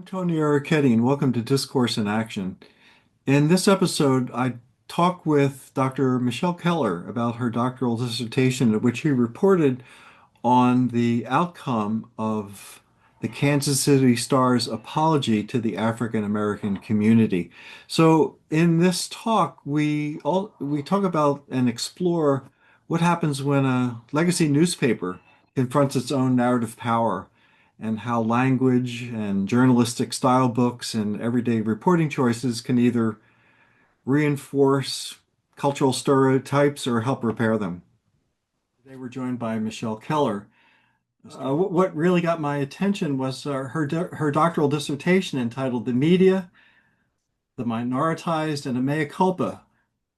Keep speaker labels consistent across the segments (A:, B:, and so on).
A: I'm Tony Errichetti, and welcome to Discourse in Action. In this episode, I talk with Dr. Michelle Keller about her doctoral dissertation, in which she reported on the outcome of the Kansas City Star's apology to the African American community. So, in this talk, we talk about and explore what happens when a legacy newspaper confronts its own narrative power, and how language and journalistic style books and everyday reporting choices can either reinforce cultural stereotypes or help repair them. Today we're joined by Michelle Keller. What really got my attention was her doctoral dissertation entitled "The Media, the Minoritized, and a Mea Culpa: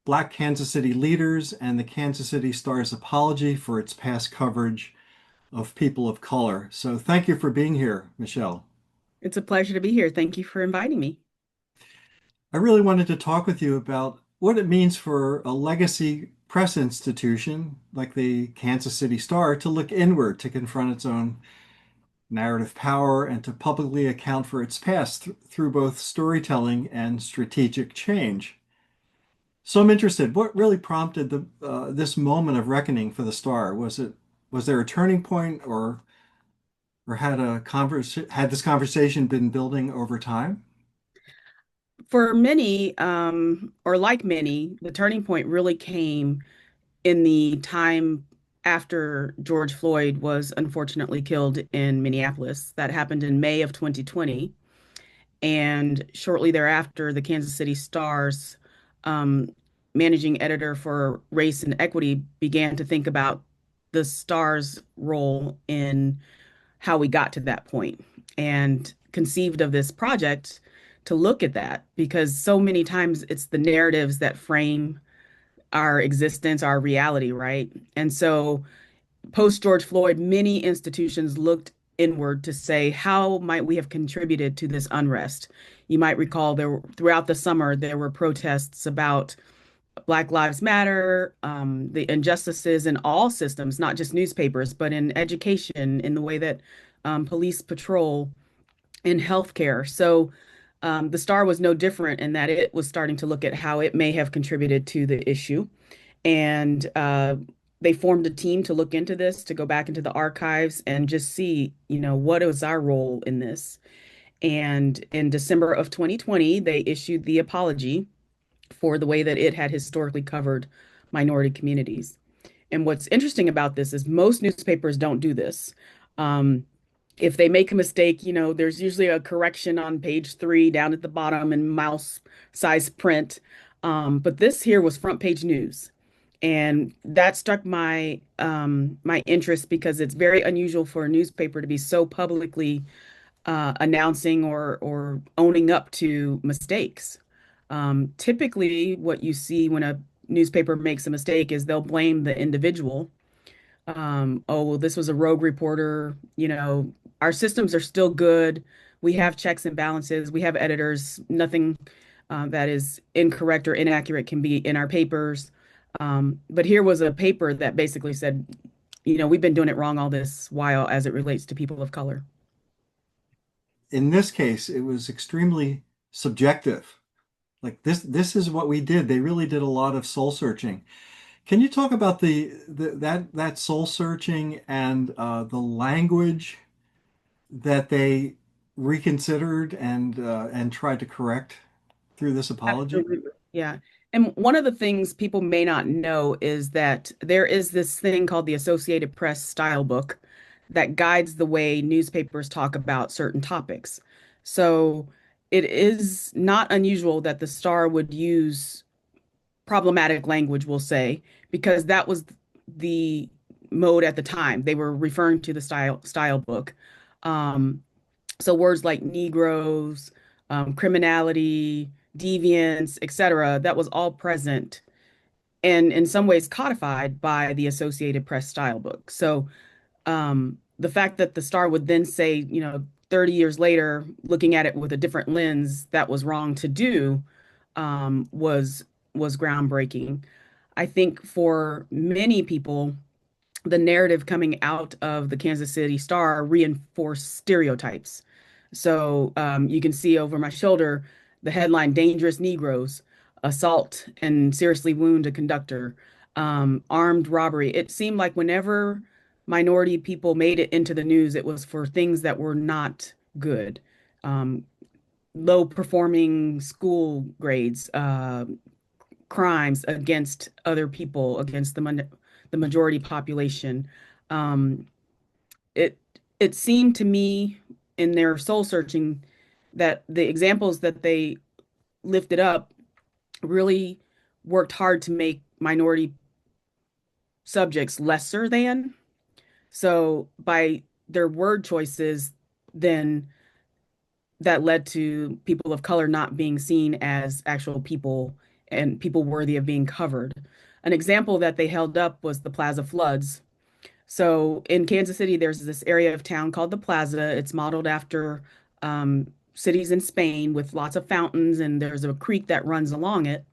A: Black Kansas City Leaders and the Kansas City Star's Apology for its Past Coverage of People of Color." So thank you for being here, Michelle.
B: It's a pleasure to be here. Thank you for inviting me.
A: I really wanted to talk with you about what it means for a legacy press institution like the Kansas City Star to look inward to confront its own narrative power and to publicly account for its past through both storytelling and strategic change. So I'm interested, what really prompted this moment of reckoning for the Star? Was there a turning point, or had this conversation been building over time?
B: For many, or like many, the turning point really came in the time after George Floyd was unfortunately killed in Minneapolis. That happened in May of 2020. And shortly thereafter, the Kansas City Star's um, managing editor for race and equity began to think about the Star's role in how we got to that point and conceived of this project to look at that because so many times it's the narratives that frame our existence, our reality, right? And so post George Floyd, many institutions looked inward to say, how might we have contributed to this unrest? You might recall throughout the summer there were protests about Black Lives Matter, the injustices in all systems, not just newspapers, but in education, in the way that police patrol, in healthcare. So the Star was no different in that it was starting to look at how it may have contributed to the issue. And they formed a team to look into this, to go back into the archives and just see, what was our role in this. And in December of 2020, they issued the apology for the way that it had historically covered minority communities. And what's interesting about this is most newspapers don't do this. Um, if they make a mistake, there's usually a correction on page 3 down at the bottom in mouse size print. But this here was front page news. And that struck my interest because it's very unusual for a newspaper to be so publicly announcing or owning up to mistakes. Typically, what you see when a newspaper makes a mistake is they'll blame the individual. Oh, well, this was a rogue reporter. Our systems are still good. We have checks and balances. We have editors. Nothing that is incorrect or inaccurate can be in our papers. But here was a paper that basically said, we've been doing it wrong all this while as it relates to people of color.
A: In this case, it was extremely subjective. Like this is what we did. They really did a lot of soul searching. Can you talk about that soul searching and the language that they reconsidered and tried to correct through this apology?
B: Absolutely. Yeah. And one of the things people may not know is that there is this thing called the Associated Press Style Book that guides the way newspapers talk about certain topics. So it is not unusual that the Star would use problematic language, we'll say, because that was the mode at the time. They were referring to the style book. Um, so words like Negroes, criminality, deviance, etc., that was all present and in some ways codified by the Associated Press style book. So the fact that the Star would then say, 30 years later, looking at it with a different lens, that was wrong to do, was groundbreaking. I think for many people, the narrative coming out of the Kansas City Star reinforced stereotypes. So you can see over my shoulder the headline Dangerous Negroes, Assault and Seriously Wound a Conductor, Armed Robbery. It seemed like whenever minority people made it into the news, it was for things that were not good. Um, Low performing school grades, crimes against other people, against the majority population. Um, it it seemed to me in their soul searching that the examples that they lifted up really worked hard to make minority subjects lesser than. So by their word choices, then that led to people of color not being seen as actual people and people worthy of being covered. An example that they held up was the Plaza floods. So in Kansas City, there's this area of town called the Plaza. It's modeled after cities in Spain with lots of fountains, and there's a creek that runs along it.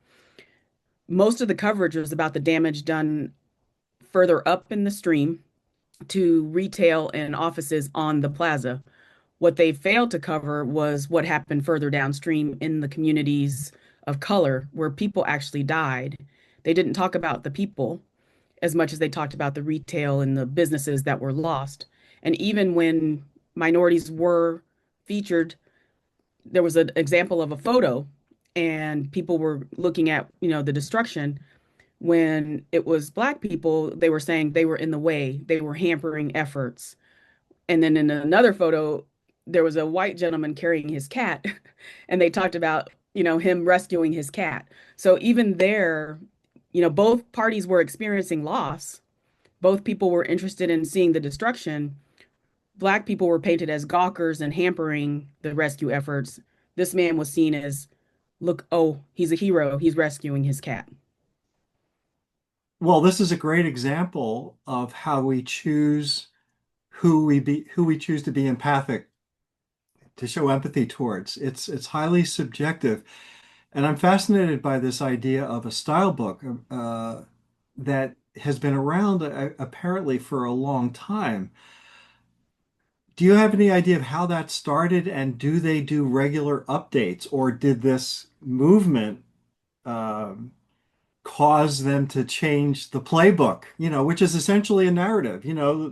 B: Most of the coverage was about the damage done further up in the stream to retail and offices on the plaza. What they failed to cover was what happened further downstream in the communities of color where people actually died. They didn't talk about the people as much as they talked about the retail and the businesses that were lost. And even when minorities were featured, there was an example of a photo and people were looking at, the destruction. When it was Black people, they were saying they were in the way, they were hampering efforts. And then in another photo, there was a white gentleman carrying his cat, and they talked about, him rescuing his cat. So even there, both parties were experiencing loss. Both people were interested in seeing the destruction. Black people were painted as gawkers and hampering the rescue efforts. This man was seen as, look, oh, he's a hero. He's rescuing his cat.
A: Well, this is a great example of how we choose who we choose to be empathic, to show empathy towards. It's highly subjective. And I'm fascinated by this idea of a style book that has been around apparently for a long time. Do you have any idea of how that started, and do they do regular updates, or did this movement um, cause them to change the playbook, which is essentially a narrative?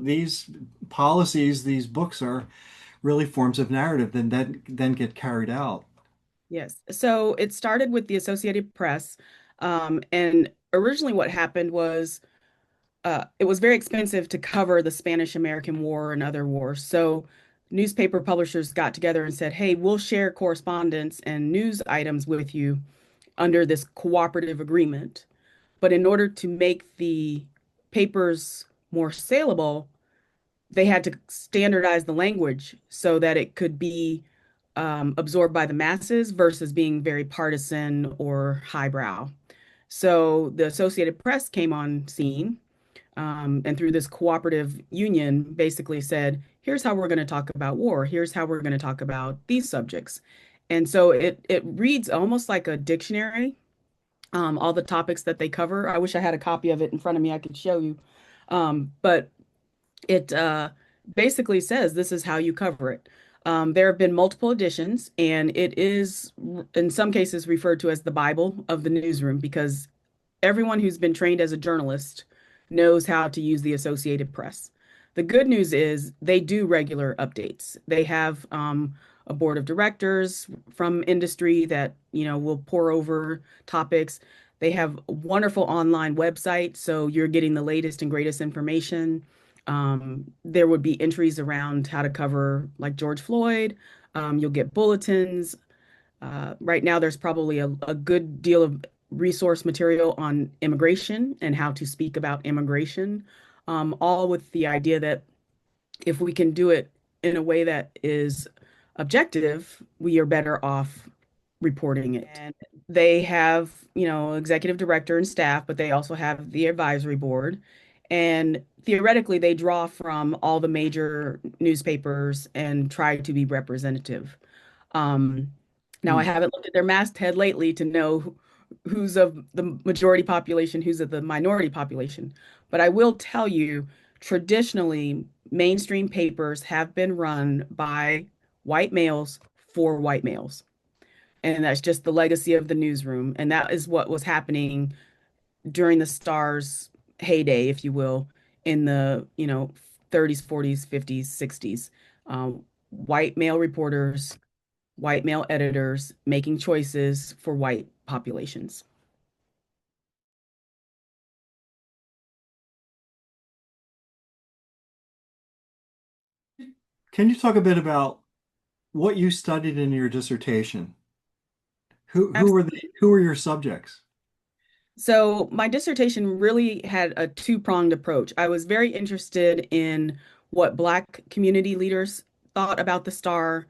A: These policies, these books are really forms of narrative that then get carried out.
B: Yes. So it started with the Associated Press. And originally, what happened was it was very expensive to cover the Spanish American War and other wars. So newspaper publishers got together and said, hey, we'll share correspondence and news items with you under this cooperative agreement. But in order to make the papers more saleable, they had to standardize the language so that it could be absorbed by the masses versus being very partisan or highbrow. So the Associated Press came on scene, and through this cooperative union basically said, here's how we're going to talk about war. Here's how we're going to talk about these subjects. And so it reads almost like a dictionary, all the topics that they cover. I wish I had a copy of it in front of me. I could show you. But it basically says this is how you cover it. There have been multiple editions, and it is in some cases referred to as the Bible of the newsroom because everyone who's been trained as a journalist knows how to use the Associated Press. The good news is they do regular updates. They have a board of directors from industry that, will pour over topics. They have a wonderful online website, so you're getting the latest and greatest information. There would be entries around how to cover like George Floyd. You'll get bulletins. Right now, there's probably a good deal of resource material on immigration and how to speak about immigration, all with the idea that if we can do it in a way that is objective, we are better off reporting it. And they have, executive director and staff, but they also have the advisory board. And theoretically, they draw from all the major newspapers and try to be representative. Um, Now, I
A: Hmm.
B: haven't looked at their masthead lately to know who's of the majority population, who's of the minority population. But I will tell you, traditionally, mainstream papers have been run by white males for white males. And that's just the legacy of the newsroom. And that is what was happening during the Star's heyday, if you will, in the, 30s, 40s, 50s, 60s. White male reporters, white male editors making choices for white populations.
A: Can you talk a bit about what you studied in your dissertation? Who were your subjects?
B: So my dissertation really had a two-pronged approach. I was very interested in what Black community leaders thought about the Star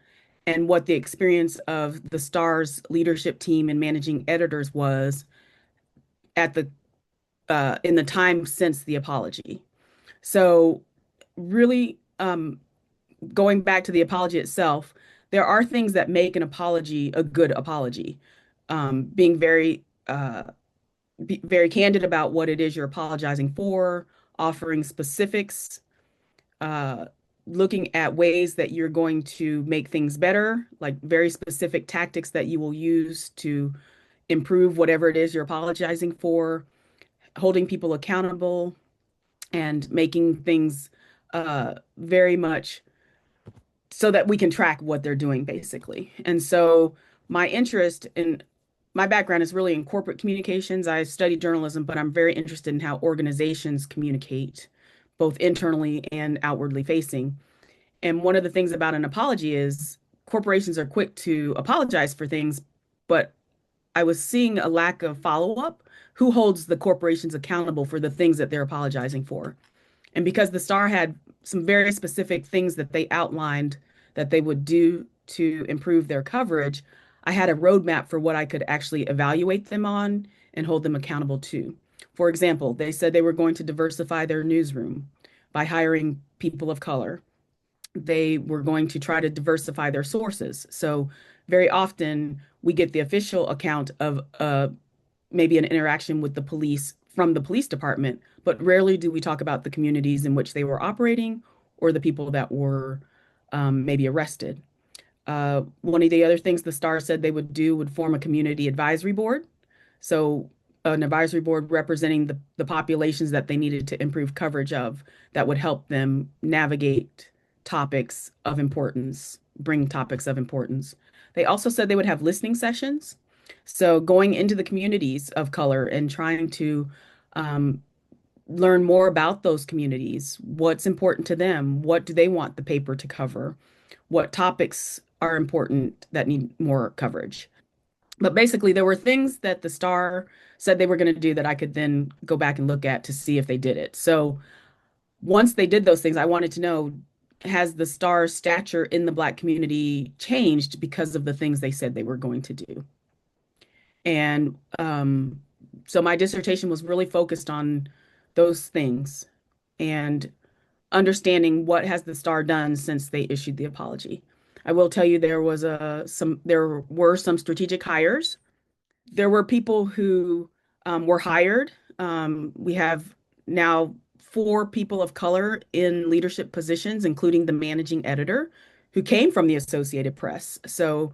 B: and what the experience of the Star's leadership team and managing editors was at the in the time since the apology. So really going back to the apology itself, there are things that make an apology a good apology. Being very candid about what it is you're apologizing for, offering specifics, uh, looking at ways that you're going to make things better, like very specific tactics that you will use to improve whatever it is you're apologizing for, holding people accountable, and making things very much so that we can track what they're doing, basically. And so my interest in my background is really in corporate communications. I studied journalism, but I'm very interested in how organizations communicate, both internally and outwardly facing. And one of the things about an apology is corporations are quick to apologize for things, but I was seeing a lack of follow-up. Who holds the corporations accountable for the things that they're apologizing for? And because the Star had some very specific things that they outlined that they would do to improve their coverage, I had a roadmap for what I could actually evaluate them on and hold them accountable to. For example, they said they were going to diversify their newsroom by hiring people of color. They were going to try to diversify their sources. So very often we get the official account of maybe an interaction with the police from the police department, but rarely do we talk about the communities in which they were operating or the people that were maybe arrested. One of the other things the Star said they would do would form a community advisory board. So an advisory board representing the populations that they needed to improve coverage of that would help them navigate topics of importance, bring topics of importance. They also said they would have listening sessions. So going into the communities of color and trying to um, learn more about those communities, what's important to them, what do they want the paper to cover, what topics are important that need more coverage. But basically, there were things that the Star said they were going to do that I could then go back and look at to see if they did it. So once they did those things, I wanted to know, has the Star's stature in the Black community changed because of the things they said they were going to do? And so my dissertation was really focused on those things and understanding what has the Star done since they issued the apology. I will tell you there were some strategic hires. There were people who were hired. We have now four people of color in leadership positions, including the managing editor, who came from the Associated Press. So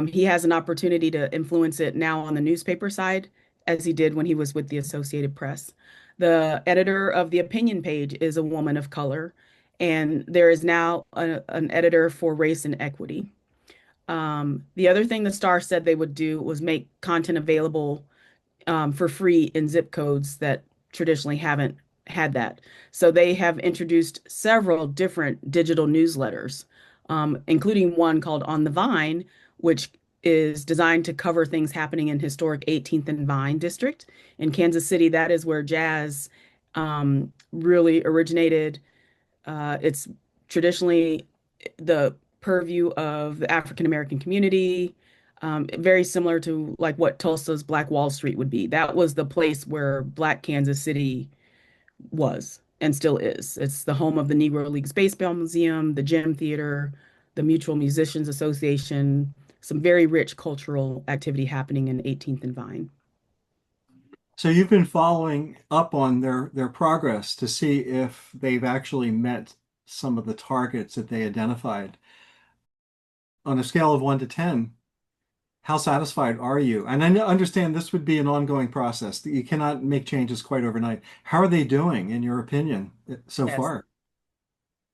B: he has an opportunity to influence it now on the newspaper side, as he did when he was with the Associated Press. The editor of the opinion page is a woman of color, and there is now an editor for race and equity. The other thing the Star said they would do was make content available for free in zip codes that traditionally haven't had that. So they have introduced several different digital newsletters, including one called On the Vine, which is designed to cover things happening in historic 18th and Vine district in Kansas City. That is where jazz really originated. It's traditionally the purview of the African American community, very similar to like what Tulsa's Black Wall Street would be. That was the place where Black Kansas City was and still is. It's the home of the Negro Leagues Baseball Museum, the Gym Theater, the Mutual Musicians Association, some very rich cultural activity happening in 18th and Vine.
A: So you've been following up on their progress to see if they've actually met some of the targets that they identified. on a scale of 1 to 10, how satisfied are you? And I understand this would be an ongoing process, that you cannot make changes quite overnight. How are they doing, in your opinion, so
B: Yes.
A: far?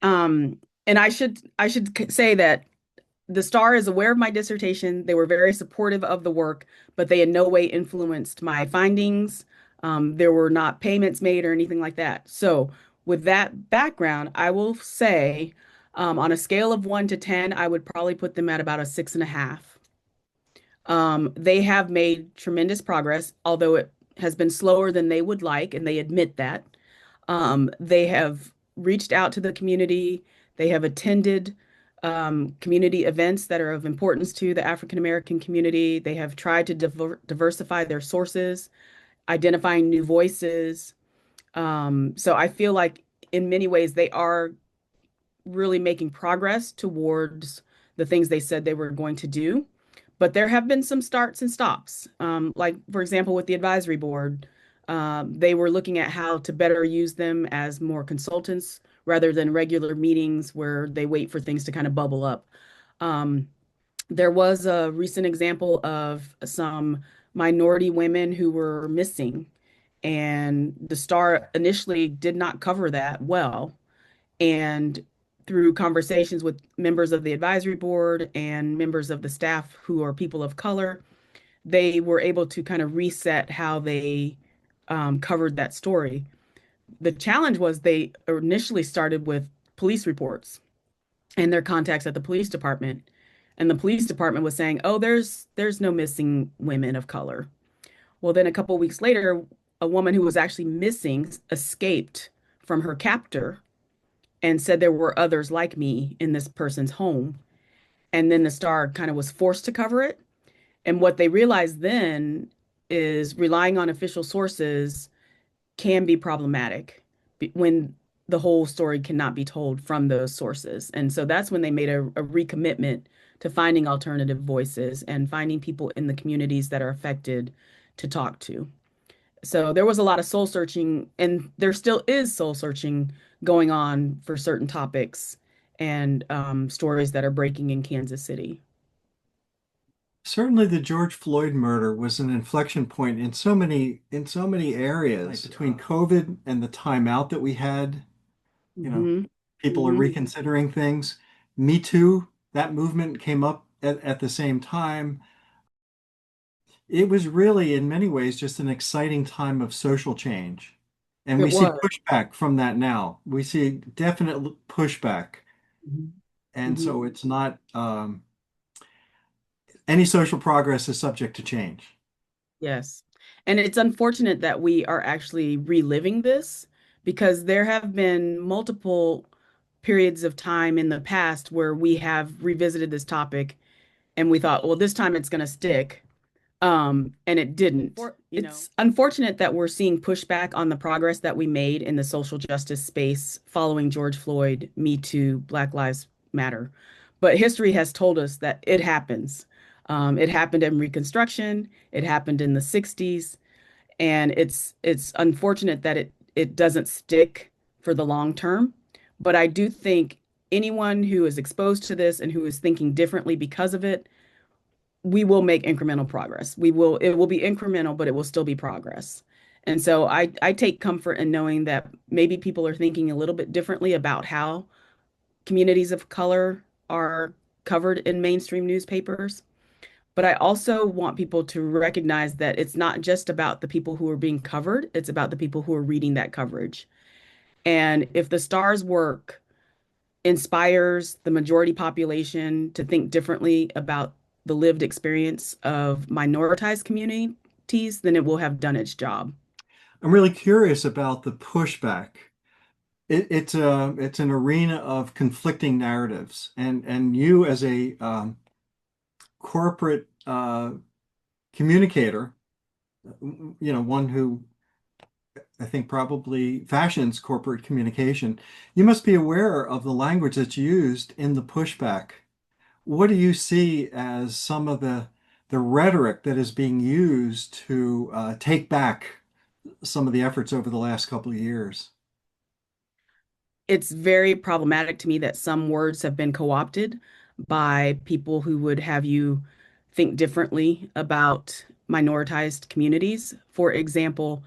B: And I should say that the Star is aware of my dissertation. They were very supportive of the work, but they in no way influenced my findings. There were not payments made or anything like that. So, with that background, I will say on a scale of 1 to 10, I would probably put them at about a 6.5. They have made tremendous progress, although it has been slower than they would like, and they admit that. They have reached out to the community. They have attended community events that are of importance to the African American community. They have tried to diversify their sources, identifying new voices. So I feel like in many ways they are really making progress towards the things they said they were going to do. But there have been some starts and stops. Like, for example, with the advisory board, they were looking at how to better use them as more consultants rather than regular meetings where they wait for things to kind of bubble up. Um, there was a recent example of some minority women who were missing, and the Star initially did not cover that well. And through conversations with members of the advisory board and members of the staff who are people of color, they were able to kind of reset how they covered that story. The challenge was they initially started with police reports and their contacts at the police department. And the police department was saying, "Oh, there's no missing women of color." Well, then a couple of weeks later, a woman who was actually missing escaped from her captor and said there were others like me in this person's home. And then the Star kind of was forced to cover it. And what they realized then is relying on official sources can be problematic when the whole story cannot be told from those sources. And so that's when they made a recommitment to finding alternative voices and finding people in the communities that are affected to talk to. So there was a lot of soul searching, and there still is soul searching going on for certain topics and stories that are breaking in Kansas City.
A: Certainly, the George Floyd murder was an inflection point in so many areas. Between COVID and the timeout that we had, you know,
B: Hmm.
A: people are reconsidering things. Me Too, that movement came up at the same time. It was really, in many ways, just an exciting time of social change. And we
B: It
A: see
B: was.
A: pushback from that now. We see definite pushback.
B: Mhm.
A: And
B: Mhm.
A: so it's not, any social progress is subject to change.
B: Yes. And it's unfortunate that we are actually reliving this because there have been multiple periods of time in the past where we have revisited this topic and we thought, well, this time it's going to stick. And it didn't. It's unfortunate that we're seeing pushback on the progress that we made in the social justice space following George Floyd, Me Too, Black Lives Matter. But history has told us that it happens. It happened in Reconstruction, it happened in the 60s, and it's unfortunate that it doesn't stick for the long term. But I do think anyone who is exposed to this and who is thinking differently because of it, we will make incremental progress. It will be incremental, but it will still be progress. And so I take comfort in knowing that maybe people are thinking a little bit differently about how communities of color are covered in mainstream newspapers. But I also want people to recognize that it's not just about the people who are being covered, it's about the people who are reading that coverage. And if the Star's work inspires the majority population to think differently about the lived experience of minoritized communities, then it will have done its job.
A: I'm really curious about the pushback. It's an arena of conflicting narratives, and you as a corporate communicator, one who I think probably fashions corporate communication, you must be aware of the language that's used in the pushback. What do you see as some of the rhetoric that is being used to take back some of the efforts over the last couple of years?
B: It's very problematic to me that some words have been co-opted. by people who would have you think differently about minoritized communities. For example,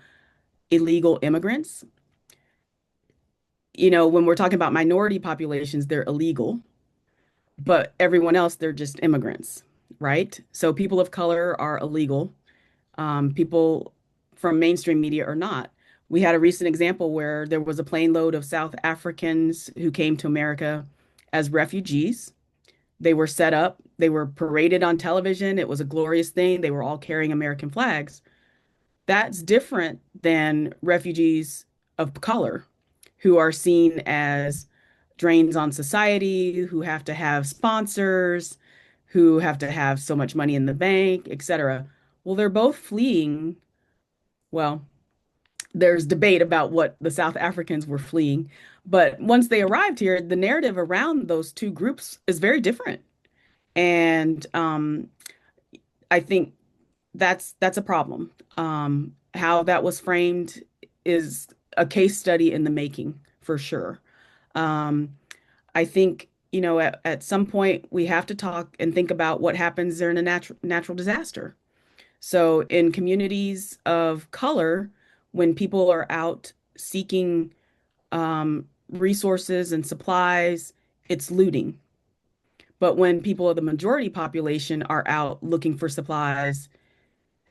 B: illegal immigrants. When we're talking about minority populations, they're illegal, but everyone else, they're just immigrants, right? So people of color are illegal. People from mainstream media are not. We had a recent example where there was a plane load of South Africans who came to America as refugees. They were set up, they were paraded on television. It was a glorious thing. They were all carrying American flags. That's different than refugees of color who are seen as drains on society, who have to have sponsors, who have to have so much money in the bank, etc. Well, they're both fleeing. Well, there's debate about what the South Africans were fleeing, but once they arrived here, the narrative around those two groups is very different. And I think that's a problem. How that was framed is a case study in the making for sure. Um, I think, at some point we have to talk and think about what happens during a natural disaster. So in communities of color, when people are out seeking resources and supplies, it's looting. But when people of the majority population are out looking for supplies,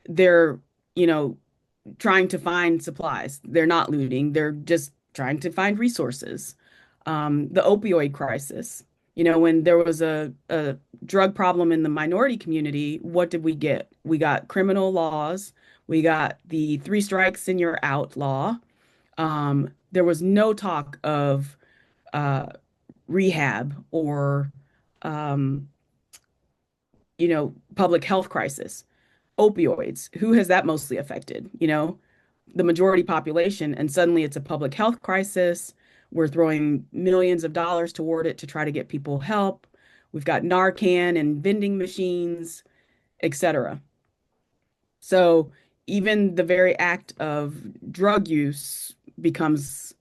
B: they're, you know, trying to find supplies. They're not looting, they're just trying to find resources. The opioid crisis, when there was a drug problem in the minority community, what did we get? We got criminal laws, we got the three strikes and you're out law. There was no talk of uh, rehab or, um, public health crisis. Opioids, who has that mostly affected? The majority population, and suddenly it's a public health crisis. We're throwing millions of dollars toward it to try to get people help. We've got Narcan and vending machines, etc. So even the very act of drug use becomes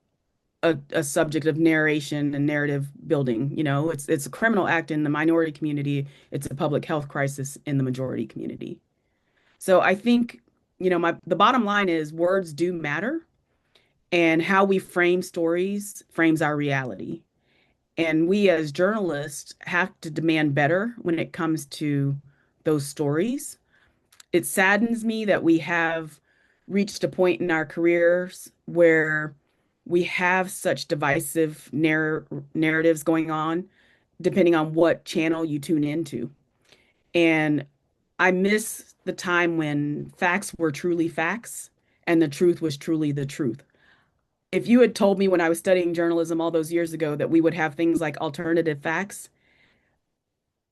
B: a subject of narration and narrative building. It's a criminal act in the minority community. It's a public health crisis in the majority community. So I think, the bottom line is words do matter, and how we frame stories frames our reality. And we as journalists have to demand better when it comes to those stories. It saddens me that we have reached a point in our careers where we have such divisive narratives going on, depending on what channel you tune into. And I miss the time when facts were truly facts and the truth was truly the truth. If you had told me when I was studying journalism all those years ago that we would have things like alternative facts,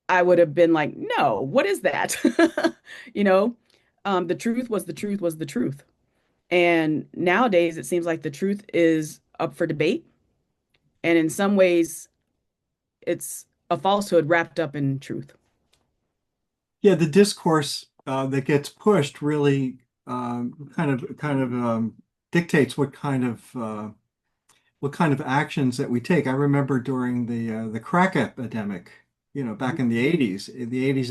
B: I would have been like, no, what is that? You know, the truth was the truth was the truth. And nowadays, it seems like the truth is up for debate. And in some ways, it's a falsehood wrapped up in truth.
A: Yeah, the discourse that gets pushed really dictates what kind of actions that we take. I remember during the crack epidemic, back in the 80s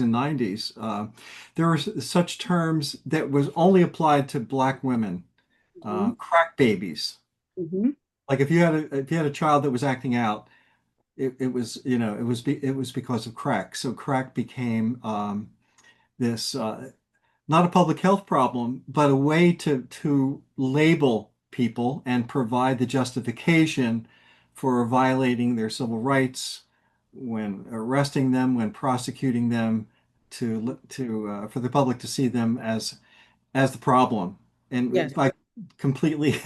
A: and 90s, there were such terms that was only applied to black women,
B: Mhm,
A: crack babies.
B: mhm.
A: Like if you had a child that was acting out, it was it was because of crack. So crack became this not a public health problem, but a way to label people and provide the justification for violating their civil rights when arresting them, when prosecuting them, to for the public to see them as the problem, and
B: Yes.
A: by completely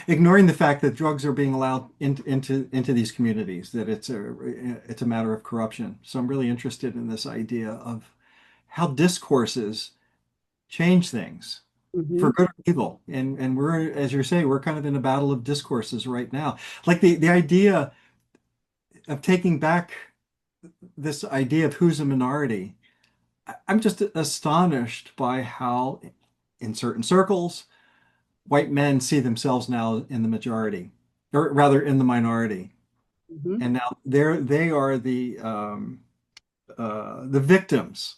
A: ignoring the fact that drugs are being allowed into these communities, that it's a matter of corruption. So I'm really interested in this idea of how discourses change things for
B: Hmm.
A: good or evil. And we're, as you say, we're kind of in a battle of discourses right now. Like the idea of taking back this idea of who's a minority. I'm just astonished by how, in certain circles, white men see themselves now in the majority, or rather in the minority.
B: Hmm.
A: And now they are the victims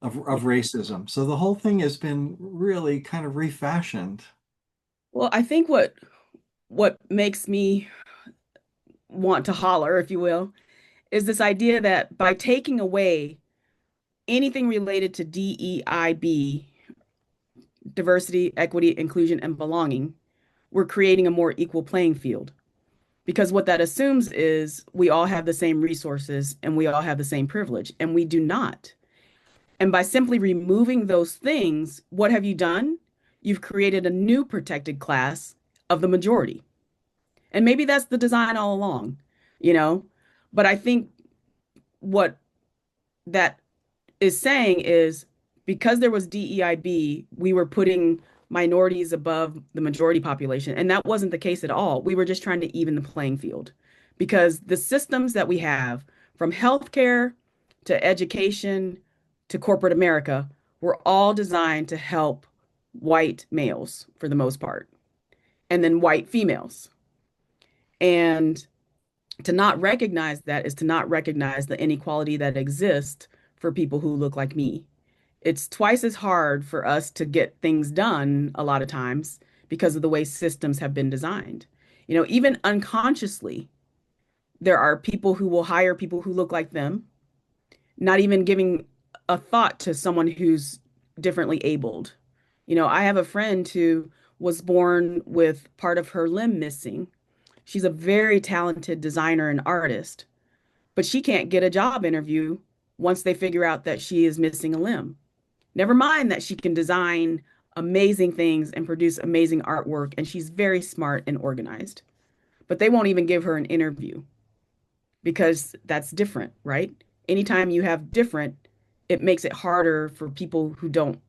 A: of racism. So the whole thing has been really kind of refashioned.
B: Well, I think what makes me want to holler, if you will, is this idea that by taking away anything related to DEIB, diversity, equity, inclusion, and belonging, we're creating a more equal playing field. Because what that assumes is we all have the same resources and we all have the same privilege, and we do not. And by simply removing those things, what have you done? You've created a new protected class of the majority. And maybe that's the design all along, you know? But I think what that is saying is because there was DEIB, we were putting minorities above the majority population. And that wasn't the case at all. We were just trying to even the playing field because the systems that we have, from healthcare to education to corporate America, were all designed to help white males for the most part, and then white females. And to not recognize that is to not recognize the inequality that exists for people who look like me. It's twice as hard for us to get things done a lot of times because of the way systems have been designed. Even unconsciously, there are people who will hire people who look like them, not even giving a thought to someone who's differently abled. I have a friend who was born with part of her limb missing. She's a very talented designer and artist, but she can't get a job interview once they figure out that she is missing a limb. Never mind that she can design amazing things and produce amazing artwork, and she's very smart and organized. But they won't even give her an interview because that's different, right? Anytime you have different, it makes it harder for people who don't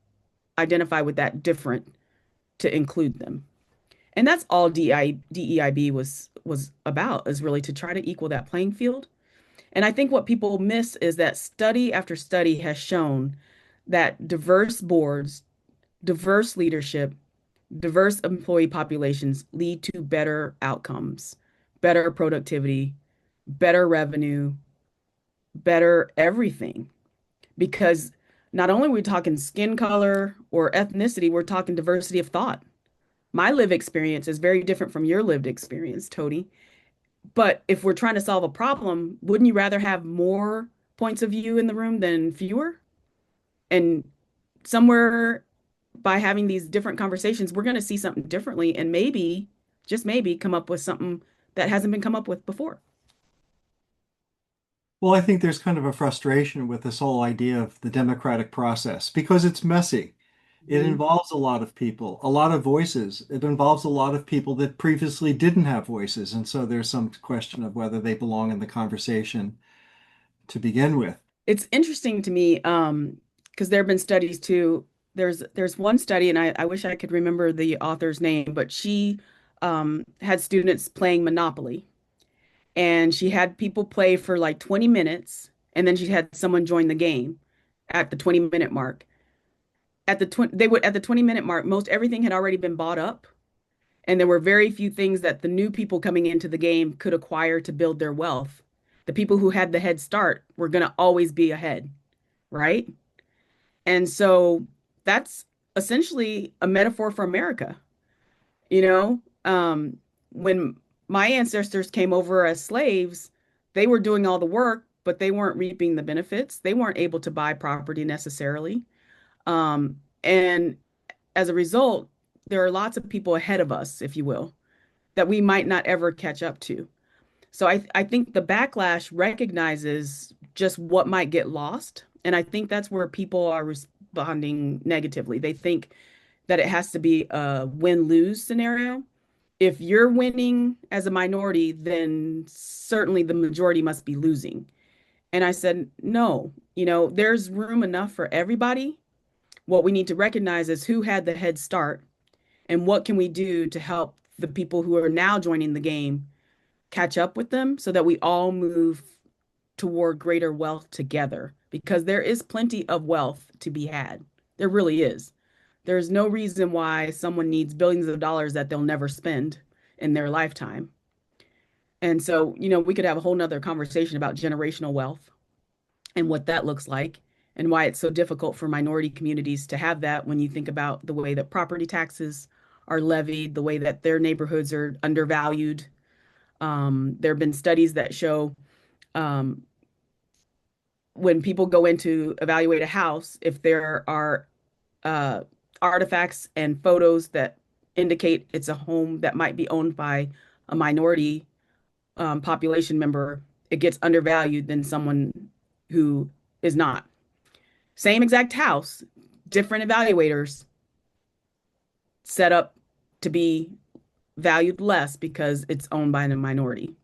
B: identify with that different to include them. And that's all DEIB was about, is really to try to equal that playing field. And I think what people miss is that study after study has shown that diverse boards, diverse leadership, diverse employee populations lead to better outcomes, better productivity, better revenue, better everything. Because not only are we talking skin color or ethnicity, we're talking diversity of thought. My lived experience is very different from your lived experience, Tony. But if we're trying to solve a problem, wouldn't you rather have more points of view in the room than fewer? And somewhere by having these different conversations, we're going to see something differently and maybe, just maybe, come up with something that hasn't been come up with before.
A: Well, I think there's kind of a frustration with this whole idea of the democratic process because it's messy. It
B: Mhm.
A: involves a lot of people, a lot of voices. It involves a lot of people that previously didn't have voices. And so there's some question of whether they belong in the conversation to begin with.
B: It's interesting to me, because there have been studies too. There's one study, and I wish I could remember the author's name, but she had students playing Monopoly, and she had people play for like 20 minutes, and then she had someone join the game at the 20-minute mark. At the 20-minute mark, most everything had already been bought up, and there were very few things that the new people coming into the game could acquire to build their wealth. The people who had the head start were going to always be ahead, right? And so that's essentially a metaphor for America. You know, when my ancestors came over as slaves, they were doing all the work, but they weren't reaping the benefits. They weren't able to buy property necessarily. And as a result, there are lots of people ahead of us, if you will, that we might not ever catch up to. So I think the backlash recognizes just what might get lost. And I think that's where people are responding negatively. They think that it has to be a win-lose scenario. If you're winning as a minority, then certainly the majority must be losing. And I said, no, there's room enough for everybody. What we need to recognize is who had the head start and what can we do to help the people who are now joining the game catch up with them so that we all move toward greater wealth together because there is plenty of wealth to be had. There really is. There's no reason why someone needs billions of dollars that they'll never spend in their lifetime. And so, we could have a whole nother conversation about generational wealth. and what that looks like, and why it's so difficult for minority communities to have that when you think about the way that property taxes are levied, the way that their neighborhoods are undervalued. There have been studies that show um, when people go in to evaluate a house, if there are uh, artifacts and photos that indicate it's a home that might be owned by a minority population member, it gets undervalued than someone who is not. Same exact house, different evaluators set up to be valued less because it's owned by a minority.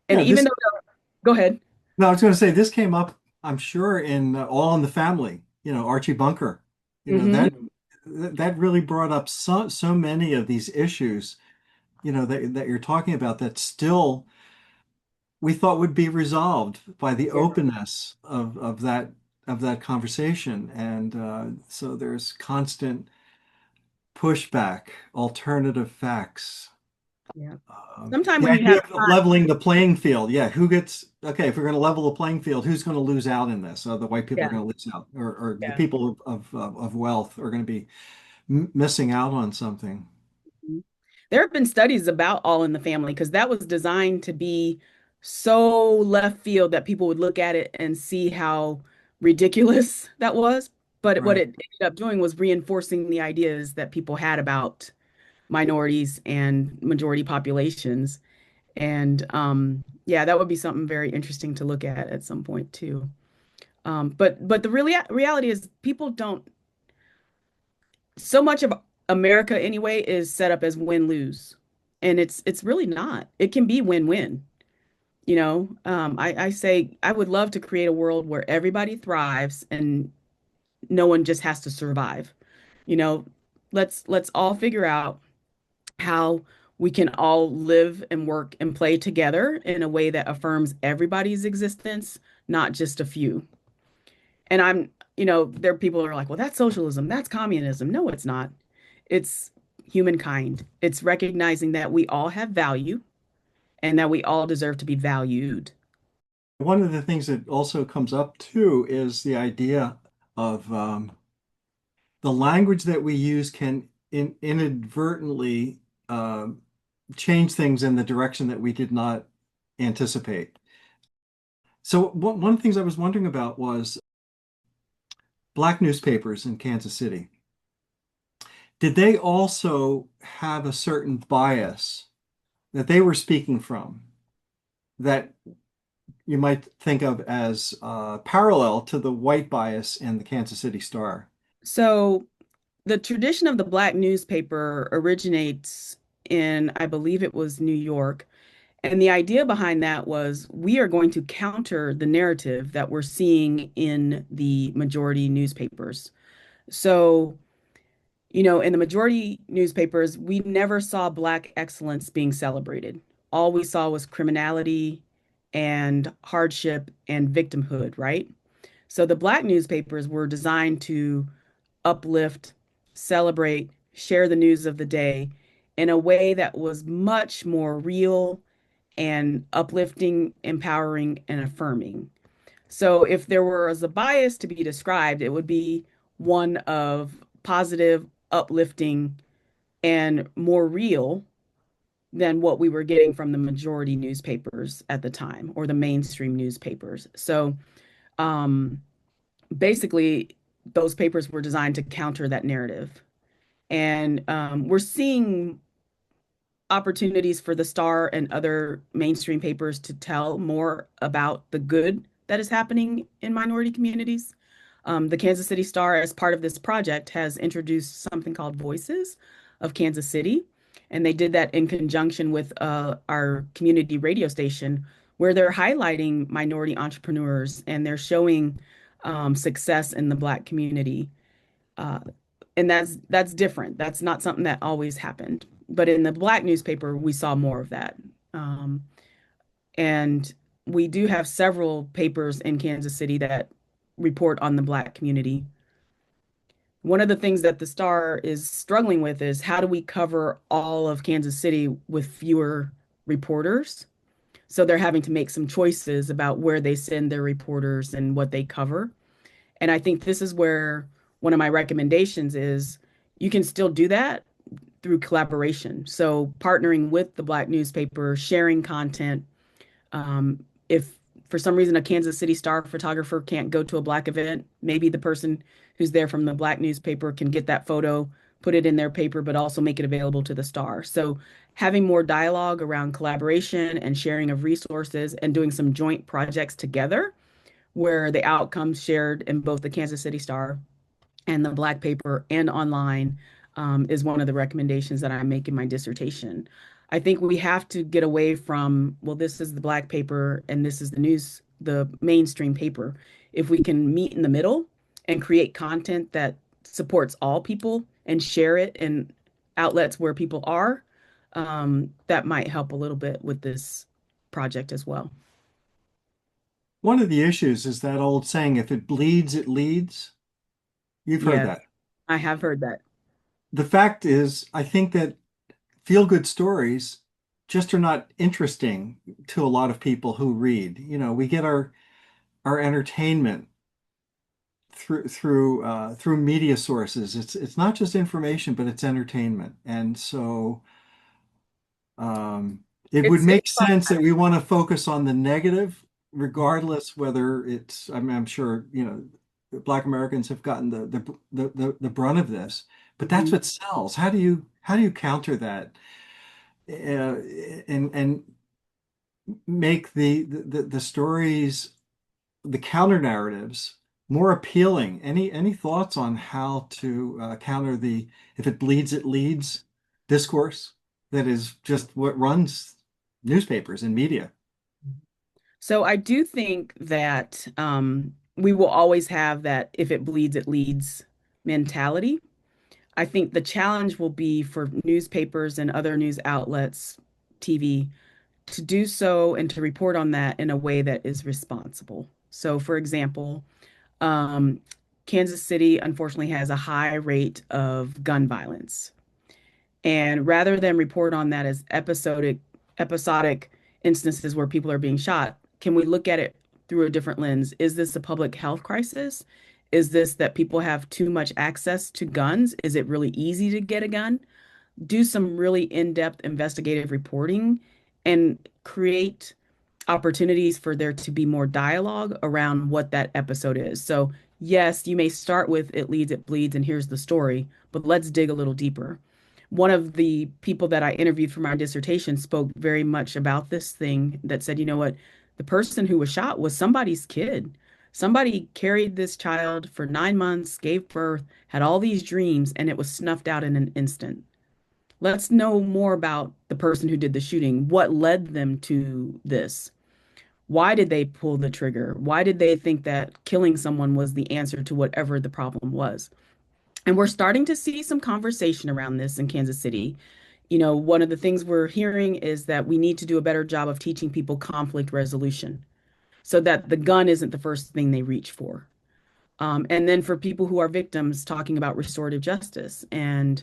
B: And
A: Yeah,
B: even
A: this,
B: though, go ahead.
A: no, I was going to say this came up, I'm sure, in All in the Family, Archie Bunker. You know,
B: Hmm.
A: that really brought up so many of these issues, that you're talking about that still we thought would be resolved by the
B: Yeah,
A: openness of that conversation. And so there's constant pushback, alternative facts.
B: yeah. Sometime
A: The
B: when you have
A: idea of leveling the playing field. Yeah, okay, if we're going to level the playing field, who's going to lose out in this? The white people are
B: yeah,
A: going to lose out, or the
B: yeah.
A: people of wealth are going to be missing out on something.
B: Mhm. There have been studies about All in the Family because that was designed to be so left field that people would look at it and see how ridiculous that was. But what
A: Right.
B: it ended up doing was reinforcing the ideas that people had about minorities and majority populations. And yeah, that would be something very interesting to look at some point too. But the reality is people don't so much of America anyway is set up as win-lose. And it's really not. It can be win-win. I say I would love to create a world where everybody thrives and no one just has to survive. You know, let's all figure out how we can all live and work and play together in a way that affirms everybody's existence, not just a few. And there are people who are like, well, that's socialism, that's communism. No, it's not. It's humankind. It's recognizing that we all have value and that we all deserve to be valued.
A: One of the things that also comes up too is the idea of the language that we use can inadvertently change things in the direction that we did not anticipate. So one of the things I was wondering about was black newspapers in Kansas City. Did they also have a certain bias that they were speaking from that you might think of as parallel to the white bias in the Kansas City Star?
B: So the tradition of the Black newspaper originates in, I believe it was New York. And the idea behind that was we are going to counter the narrative that we're seeing in the majority newspapers. So, in the majority newspapers, we never saw Black excellence being celebrated. All we saw was criminality and hardship and victimhood, right? So the Black newspapers were designed to uplift, celebrate, share the news of the day in a way that was much more real and uplifting, empowering, and affirming. So if there was a bias to be described, it would be one of positive, uplifting, and more real than what we were getting from the majority newspapers at the time or the mainstream newspapers. So um, basically, those papers were designed to counter that narrative. And we're seeing opportunities for the Star and other mainstream papers to tell more about the good that is happening in minority communities. The Kansas City Star, as part of this project, has introduced something called Voices of Kansas City. And they did that in conjunction with our community radio station, where they're highlighting minority entrepreneurs and they're showing success in the Black community. Uh, and that's different. That's not something that always happened. But in the Black newspaper, we saw more of that. Um, and we do have several papers in Kansas City that report on the Black community. One of the things that the Star is struggling with is how do we cover all of Kansas City with fewer reporters? So they're having to make some choices about where they send their reporters and what they cover. And I think this is where one of my recommendations is you can still do that through collaboration. So partnering with the Black newspaper, sharing content. If for some reason a Kansas City Star photographer can't go to a Black event, maybe the person who's there from the Black newspaper can get that photo, put it in their paper, but also make it available to the Star. So having more dialogue around collaboration and sharing of resources and doing some joint projects together where the outcomes shared in both the Kansas City Star and the Black paper and online is one of the recommendations that I make in my dissertation. I think we have to get away from, well, this is the Black paper and this is the news, the mainstream paper. If we can meet in the middle and create content that supports all people and share it in outlets where people are, that might help a little bit with this project as well.
A: One of the issues is that old saying, if it bleeds, it leads. You've heard
B: Yes,
A: that.
B: I have heard that.
A: The fact is, I think that feel-good stories just are not interesting to a lot of people who read. We get our entertainment through media sources. It's not just information, but it's entertainment. And so it would
B: It's
A: make sense that we want to focus on the negative, regardless whether it's, I mean, I'm sure, Black Americans have gotten the brunt of this, but that's
B: Mhm.
A: what sells. How do you counter that and make the stories, the counter narratives more appealing? Any thoughts on how to counter the if it bleeds, it leads discourse that is just what runs newspapers and media?
B: So I do think that we will always have that if it bleeds, it leads mentality. I think the challenge will be for newspapers and other news outlets, TV, to do so and to report on that in a way that is responsible. So, for example, um, Kansas City unfortunately has a high rate of gun violence. And rather than report on that as episodic instances where people are being shot, can we look at it through a different lens? Is this a public health crisis? Is this that people have too much access to guns? Is it really easy to get a gun? Do some really in-depth investigative reporting and create opportunities for there to be more dialogue around what that episode is. So, yes, you may start with it leads, it bleeds, and here's the story, but let's dig a little deeper. One of the people that I interviewed for my dissertation spoke very much about this thing that said, you know what, the person who was shot was somebody's kid. Somebody carried this child for 9 months, gave birth, had all these dreams, and it was snuffed out in an instant. Let's know more about the person who did the shooting. What led them to this? Why did they pull the trigger? Why did they think that killing someone was the answer to whatever the problem was? And we're starting to see some conversation around this in Kansas City. One of the things we're hearing is that we need to do a better job of teaching people conflict resolution so that the gun isn't the first thing they reach for. And then for people who are victims, talking about restorative justice and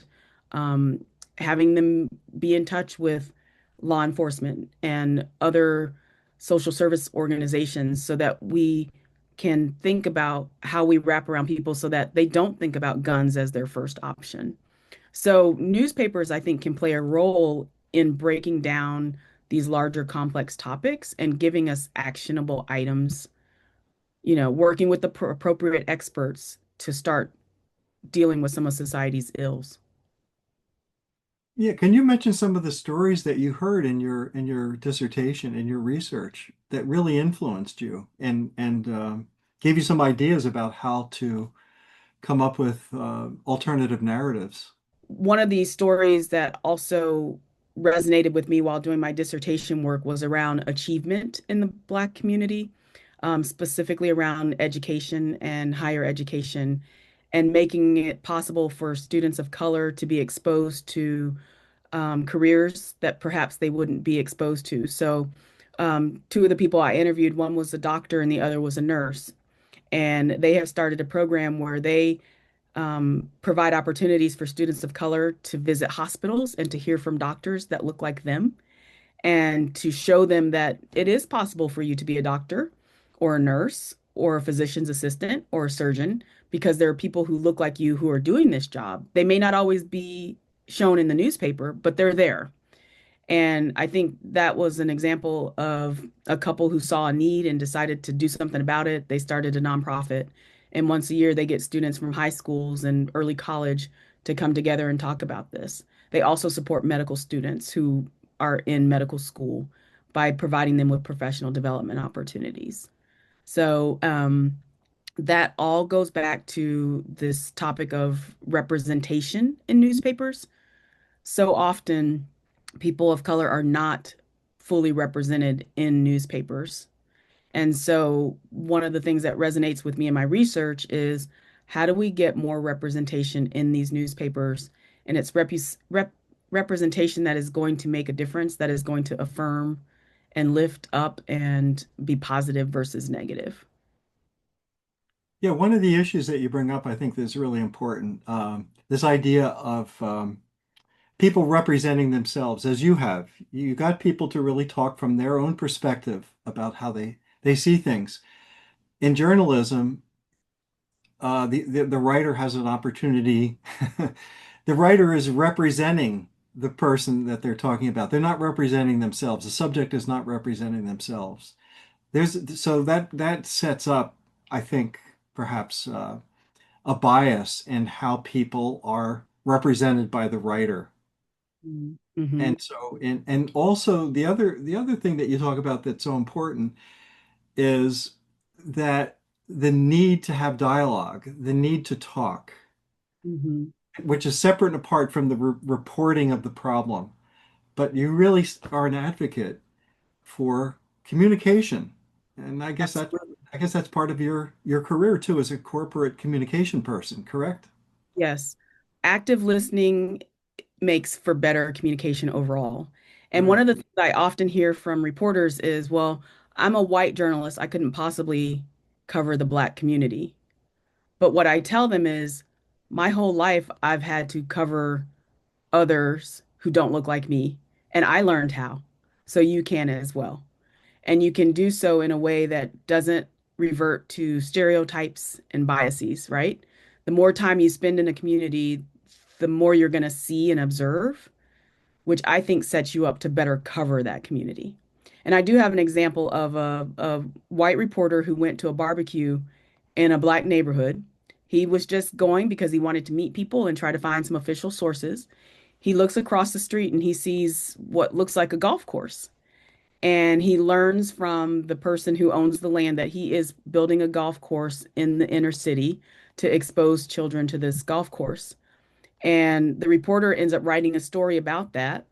B: um, having them be in touch with law enforcement and other social service organizations so that we can think about how we wrap around people so that they don't think about guns as their first option. So, newspapers, I think, can play a role in breaking down these larger complex topics and giving us actionable items, working with the appropriate experts to start dealing with some of society's ills.
A: Yeah, can you mention some of the stories that you heard in your dissertation, in your research, that really influenced you and gave you some ideas about how to come up with alternative narratives?
B: One of these stories that also resonated with me while doing my dissertation work was around achievement in the Black community, specifically around education and higher education, and making it possible for students of color to be exposed to careers that perhaps they wouldn't be exposed to. So, two of the people I interviewed, one was a doctor and the other was a nurse. And they have started a program where they provide opportunities for students of color to visit hospitals and to hear from doctors that look like them and to show them that it is possible for you to be a doctor or a nurse or a physician's assistant or a surgeon because there are people who look like you who are doing this job. They may not always be shown in the newspaper, but they're there. And I think that was an example of a couple who saw a need and decided to do something about it. They started a nonprofit, and once a year they get students from high schools and early college to come together and talk about this. They also support medical students who are in medical school by providing them with professional development opportunities. So, that all goes back to this topic of representation in newspapers. So often, people of color are not fully represented in newspapers. And so, one of the things that resonates with me in my research is how do we get more representation in these newspapers? And it's representation that is going to make a difference, that is going to affirm and lift up and be positive versus negative.
A: Yeah, one of the issues that you bring up, I think, is really important. This idea of people representing themselves, as you have. You got people to really talk from their own perspective about how they see things. In journalism, the writer has an opportunity. The writer is representing the person that they're talking about. They're not representing themselves. The subject is not representing themselves. So that sets up, I think, perhaps a bias in how people are represented by the writer.
B: Mm-hmm.
A: And so, and also the other thing that you talk about that's so important is that the need to have dialogue, the need to talk,
B: Hmm.
A: which is separate and apart from the reporting of the problem. But you really are an advocate for communication. And
B: Absolutely.
A: I guess that's part of your career too as a corporate communication person, correct?
B: Yes. Active listening makes for better communication overall. And one
A: Right.
B: of the things I often hear from reporters is, well, I'm a white journalist. I couldn't possibly cover the Black community. But what I tell them is, my whole life, I've had to cover others who don't look like me, and I learned how. So you can as well. And you can do so in a way that doesn't revert to stereotypes and biases, right? The more time you spend in a community, the more you're going to see and observe, which I think sets you up to better cover that community. And I do have an example of a white reporter who went to a barbecue in a Black neighborhood. He was just going because he wanted to meet people and try to find some official sources. He looks across the street and he sees what looks like a golf course. And he learns from the person who owns the land that he is building a golf course in the inner city to expose children to this golf course. And the reporter ends up writing a story about that.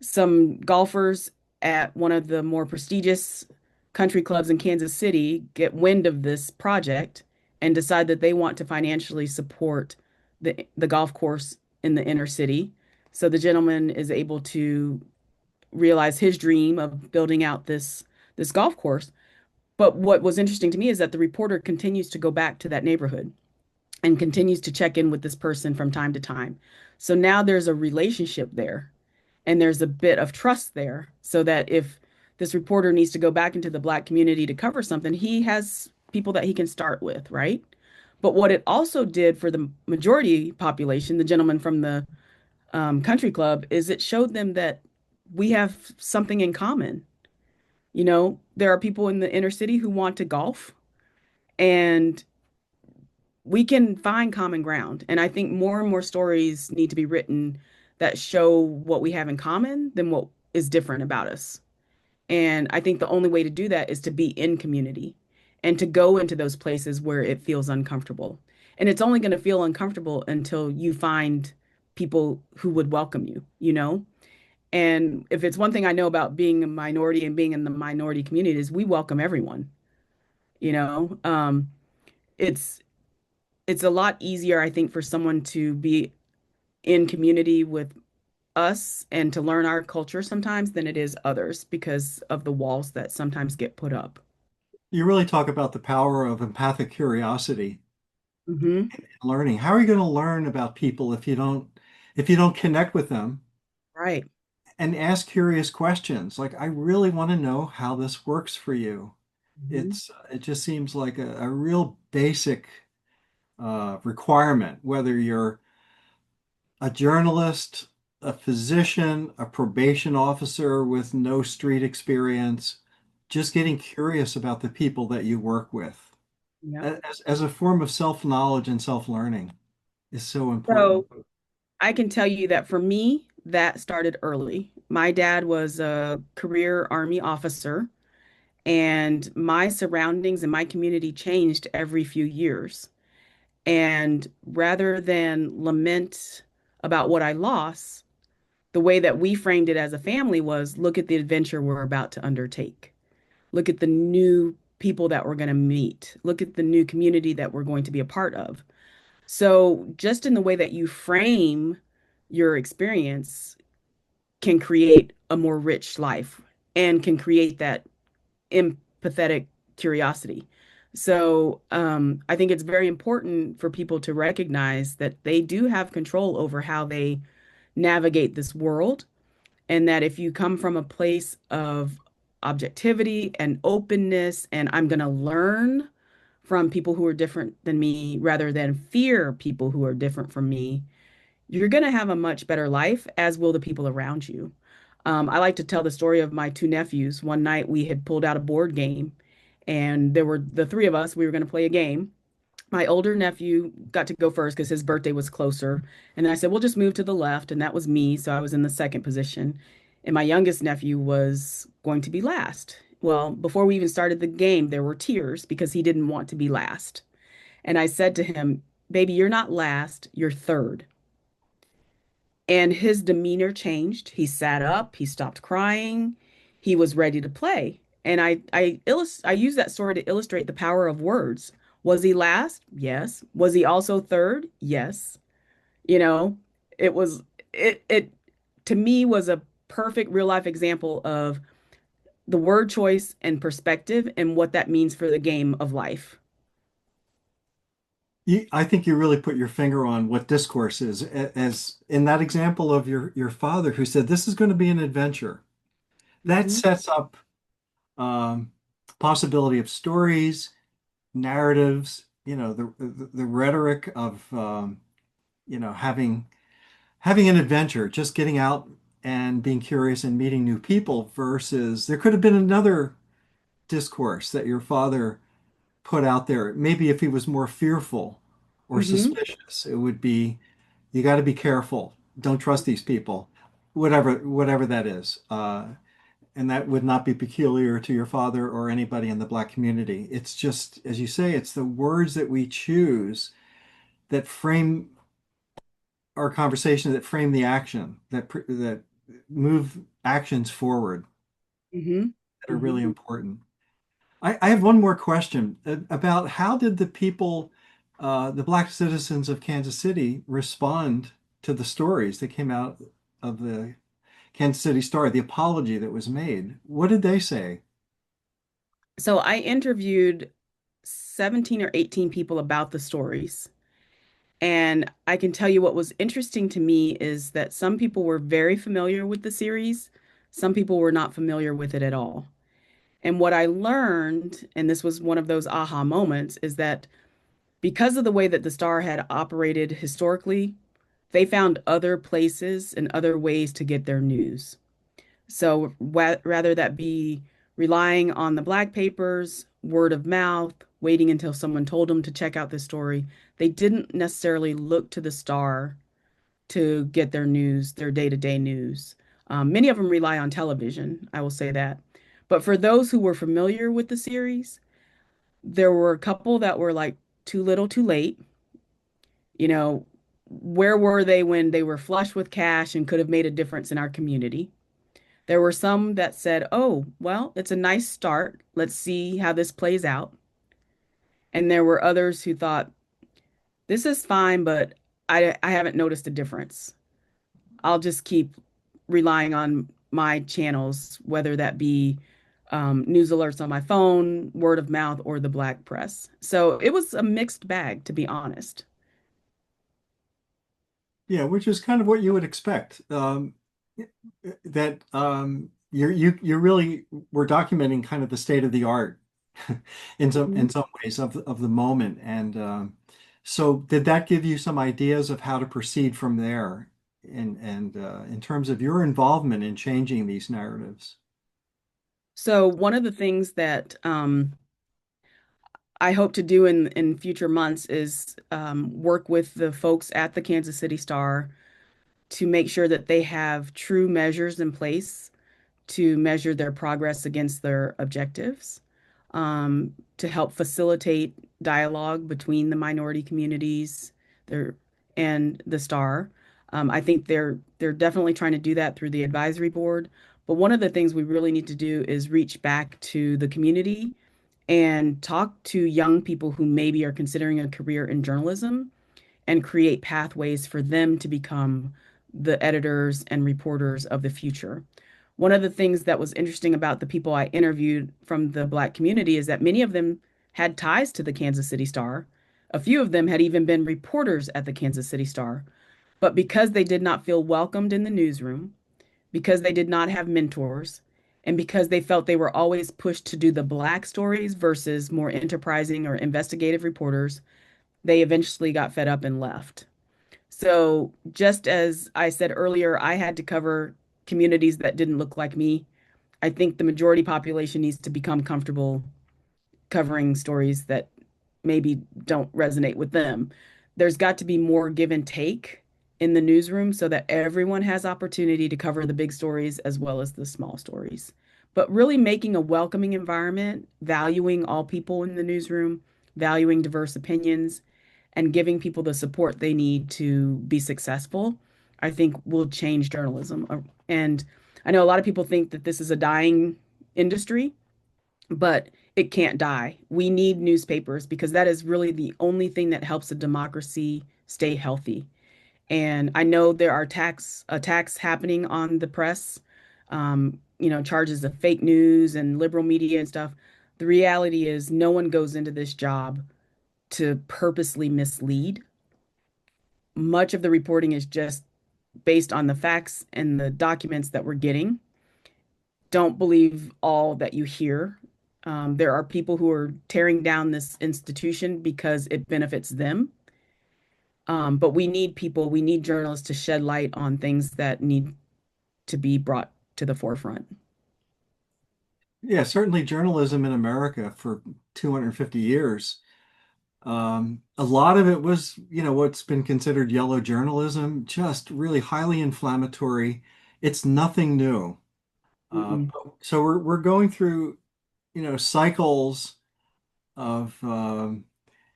B: Some golfers at one of the more prestigious country clubs in Kansas City get wind of this project and decide that they want to financially support the golf course in the inner city. So the gentleman is able to realize his dream of building out this golf course. But what was interesting to me is that the reporter continues to go back to that neighborhood and continues to check in with this person from time to time. So now there's a relationship there and there's a bit of trust there so that if this reporter needs to go back into the Black community to cover something, he has people that he can start with, right? But what it also did for the majority population, the gentleman from the country club, is it showed them that we have something in common. You know, there are people in the inner city who want to golf, and we can find common ground. And I think more and more stories need to be written that show what we have in common than what is different about us. And I think the only way to do that is to be in community and to go into those places where it feels uncomfortable. And it's only going to feel uncomfortable until you find people who would welcome you, you know? And if it's one thing I know about being a minority and being in the minority community is we welcome everyone, you know? It's it's a lot easier, I think, for someone to be in community with us and to learn our culture sometimes than it is others because of the walls that sometimes get put up.
A: You really talk about the power of empathic curiosity
B: Hmm.
A: and learning. How are you going to learn about people if you don't connect with them?
B: Right.
A: and ask curious questions. Like, I really want to know how this works for you.
B: Mhm.
A: It just seems like a real basic requirement, whether you're a journalist, a physician, a probation officer with no street experience, just getting curious about the people that you work with
B: Yeah.
A: as a form of self-knowledge and self-learning is so important.
B: So I can tell you that for me, that started early. My dad was a career Army officer, and my surroundings and my community changed every few years. And rather than lament about what I lost, the way that we framed it as a family was look at the adventure we're about to undertake. Look at the new people that we're going to meet. Look at the new community that we're going to be a part of. So, just in the way that you frame your experience can create a more rich life and can create that empathetic curiosity. So, I think it's very important for people to recognize that they do have control over how they navigate this world, and that if you come from a place of objectivity and openness, and I'm going to learn from people who are different than me rather than fear people who are different from me, you're going to have a much better life, as will the people around you. I like to tell the story of my two nephews. One night we had pulled out a board game, and there were the three of us. We were going to play a game. My older nephew got to go first because his birthday was closer. And then I said, we'll just move to the left. And that was me. So I was in the second position. And my youngest nephew was going to be last. Well, before we even started the game, there were tears because he didn't want to be last. And I said to him, baby, you're not last, you're third. And his demeanor changed. He sat up, he stopped crying, he was ready to play. And I use that story to illustrate the power of words. Was he last? Yes. Was he also third? Yes. You know, it was it to me was a perfect real life example of the word choice and perspective and what that means for the game of life.
A: I think you really put your finger on what discourse is, as in that example of your father who said this is going to be an adventure. That
B: Hmm.
A: sets up um, possibility of stories, narratives, the rhetoric of having an adventure, just getting out and being curious and meeting new people versus there could have been another discourse that your father put out there. Maybe if he was more fearful or
B: Hmm.
A: suspicious, it would be you got to be careful. Don't trust these people, whatever that is. And that would not be peculiar to your father or anybody in the Black community. It's just, as you say, it's the words that we choose that frame our conversation, that frame the action, that move actions forward
B: Hmm.
A: that are
B: Hmm.
A: really important. I have one more question about how did the people, the Black citizens of Kansas City, respond to the stories that came out of the Kansas City Star, the apology that was made? What did they say?
B: So I interviewed 17 or 18 people about the stories. And I can tell you what was interesting to me is that some people were very familiar with the series, some people were not familiar with it at all. And what I learned, and this was one of those aha moments, is that because of the way that the Star had operated historically, they found other places and other ways to get their news. So rather that be relying on the black papers, word of mouth, waiting until someone told them to check out the story, they didn't necessarily look to the Star to get their news, their day-to-day news. Many of them rely on television, I will say that. But for those who were familiar with the series, there were a couple that were like too little, too late. You know, where were they when they were flush with cash and could have made a difference in our community? There were some that said, oh, well, it's a nice start. Let's see how this plays out. And there were others who thought, this is fine, but I haven't noticed a difference. I'll just keep relying on my channels, whether that be news alerts on my phone, word of mouth, or the black press. So it was a mixed bag, to be honest.
A: Yeah, which is kind of what you would expect. that you really were documenting kind of the state of the art in some ways of the moment. And so did that give you some ideas of how to proceed from there in terms of your involvement in changing these narratives?
B: So one of the things that I hope to do in future months is work with the folks at the Kansas City Star to make sure that they have true measures in place to measure their progress against their objectives, to help facilitate dialogue between the minority communities there and the Star. I think they're definitely trying to do that through the advisory board. But one of the things we really need to do is reach back to the community and talk to young people who maybe are considering a career in journalism and create pathways for them to become the editors and reporters of the future. One of the things that was interesting about the people I interviewed from the Black community is that many of them had ties to the Kansas City Star. A few of them had even been reporters at the Kansas City Star. But because they did not feel welcomed in the newsroom, because they did not have mentors, and because they felt they were always pushed to do the Black stories versus more enterprising or investigative reporters, they eventually got fed up and left. So, just as I said earlier, I had to cover communities that didn't look like me. I think the majority population needs to become comfortable covering stories that maybe don't resonate with them. There's got to be more give and take in the newsroom so that everyone has opportunity to cover the big stories as well as the small stories. But really making a welcoming environment, valuing all people in the newsroom, valuing diverse opinions, and giving people the support they need to be successful, I think will change journalism. And I know a lot of people think that this is a dying industry, but it can't die. We need newspapers because that is really the only thing that helps a democracy stay healthy. And I know there are tax attacks happening on the press, charges of fake news and liberal media and stuff. The reality is no one goes into this job to purposely mislead. Much of the reporting is just based on the facts and the documents that we're getting. Don't believe all that you hear. There are people who are tearing down this institution because it benefits them. But we need people, we need journalists to shed light on things that need to be brought to the forefront.
A: Yeah, certainly journalism in America for 250 years. A lot of it was, what's been considered yellow journalism, just really highly inflammatory. It's nothing new.
B: Mm-mm.
A: So we're going through, cycles of,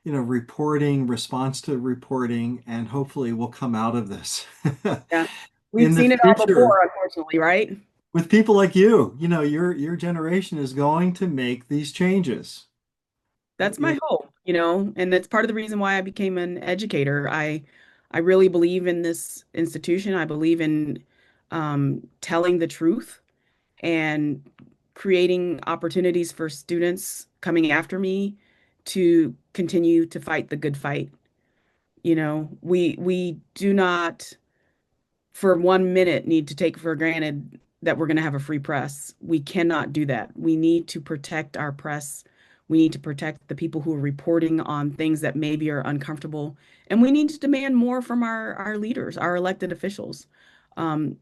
A: reporting, response to reporting, and hopefully we'll come out of this.
B: Yeah. We've
A: In the
B: seen it all
A: future,
B: before, unfortunately, right?
A: with people like you, your generation is going to make these changes.
B: That's my hope, and that's part of the reason why I became an educator. I really believe in this institution. I believe in telling the truth and creating opportunities for students coming after me to continue to fight the good fight. We do not for 1 minute need to take for granted that we're going to have a free press. We cannot do that. We need to protect our press. We need to protect the people who are reporting on things that maybe are uncomfortable. And we need to demand more from our leaders, our elected officials. Um,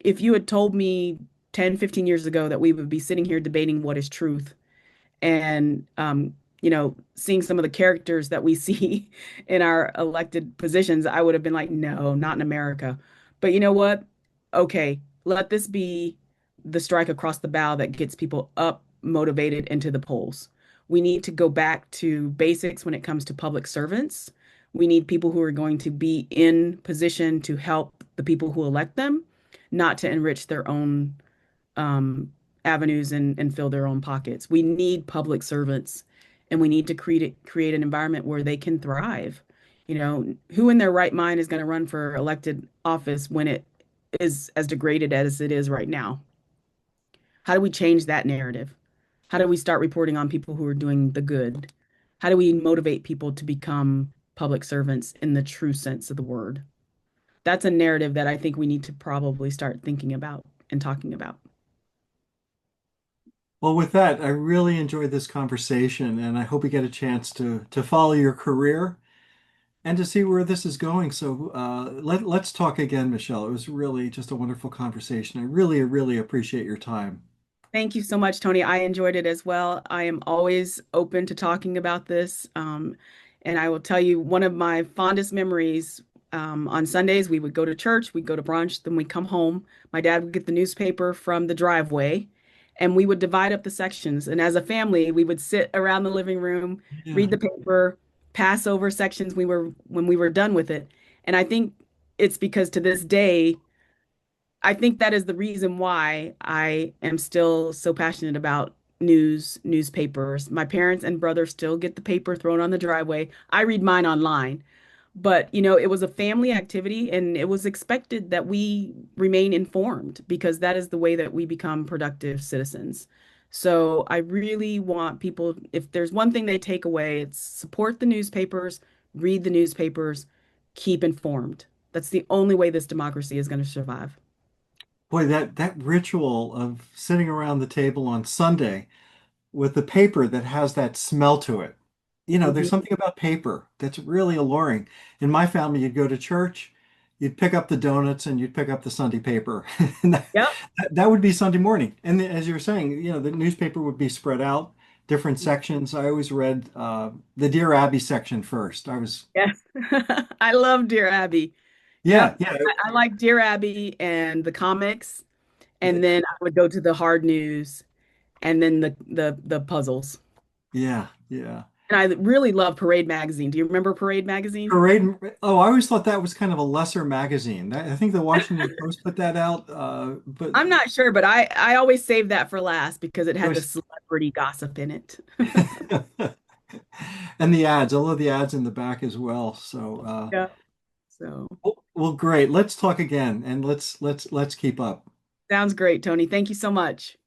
B: if you had told me 10, 15 years ago that we would be sitting here debating what is truth, and seeing some of the characters that we see in our elected positions, I would have been like, no, not in America. But you know what? Okay, let this be the strike across the bow that gets people up, motivated into the polls. We need to go back to basics when it comes to public servants. We need people who are going to be in position to help the people who elect them, not to enrich their own um, avenues and fill their own pockets. We need public servants, and we need to create an environment where they can thrive. Who in their right mind is going to run for elected office when it is as degraded as it is right now? How do we change that narrative? How do we start reporting on people who are doing the good? How do we motivate people to become public servants in the true sense of the word? that's a narrative that I think we need to probably start thinking about and talking about.
A: Well, with that, I really enjoyed this conversation, and I hope we get a chance to follow your career and to see where this is going. So let's talk again, Michelle. It was really just a wonderful conversation. I really appreciate your time.
B: Thank you so much, Tony. I enjoyed it as well. I am always open to talking about this. And I will tell you, one of my fondest memories on Sundays, we would go to church, we'd go to brunch, then we'd come home. My dad would get the newspaper from the driveway, and we would divide up the sections. And as a family, we would sit around the living room,
A: Yeah.
B: read the paper, pass over sections when we were done with it. And I think it's because to this day, I think that is the reason why I am still so passionate about newspapers. My parents and brother still get the paper thrown on the driveway. I read mine online, but it was a family activity and it was expected that we remain informed because that is the way that we become productive citizens. So I really want people, if there's one thing they take away, it's support the newspapers, read the newspapers, keep informed. That's the only way this democracy is going to survive.
A: Boy, that ritual of sitting around the table on Sunday with the paper that has that smell to it. There's
B: Mhm.
A: something about paper that's really alluring. In my family, you'd go to church, you'd pick up the donuts, and you'd pick up the Sunday paper. And
B: Yep.
A: that would be Sunday morning. And as you were saying, the newspaper would be spread out, different sections. I always read the Dear Abby section first.
B: Yes. I love Dear Abby.
A: Yeah,
B: Yep.
A: yeah.
B: I like Dear Abby and the comics. And
A: th-
B: then I would go to the hard news and then the puzzles.
A: yeah, yeah.
B: And I really love Parade magazine. Do you remember Parade magazine?
A: Parade. Oh, I always thought that was kind of a lesser magazine. I think the Washington Post put that out, but
B: I'm not sure, but I always saved that for last because it
A: it
B: had the
A: was.
B: celebrity gossip in it.
A: And the ads. I love the ads in the back as well. So,
B: Yeah. So
A: well, great. Let's talk again, and let's keep up.
B: sounds great, Tony. Thank you so much.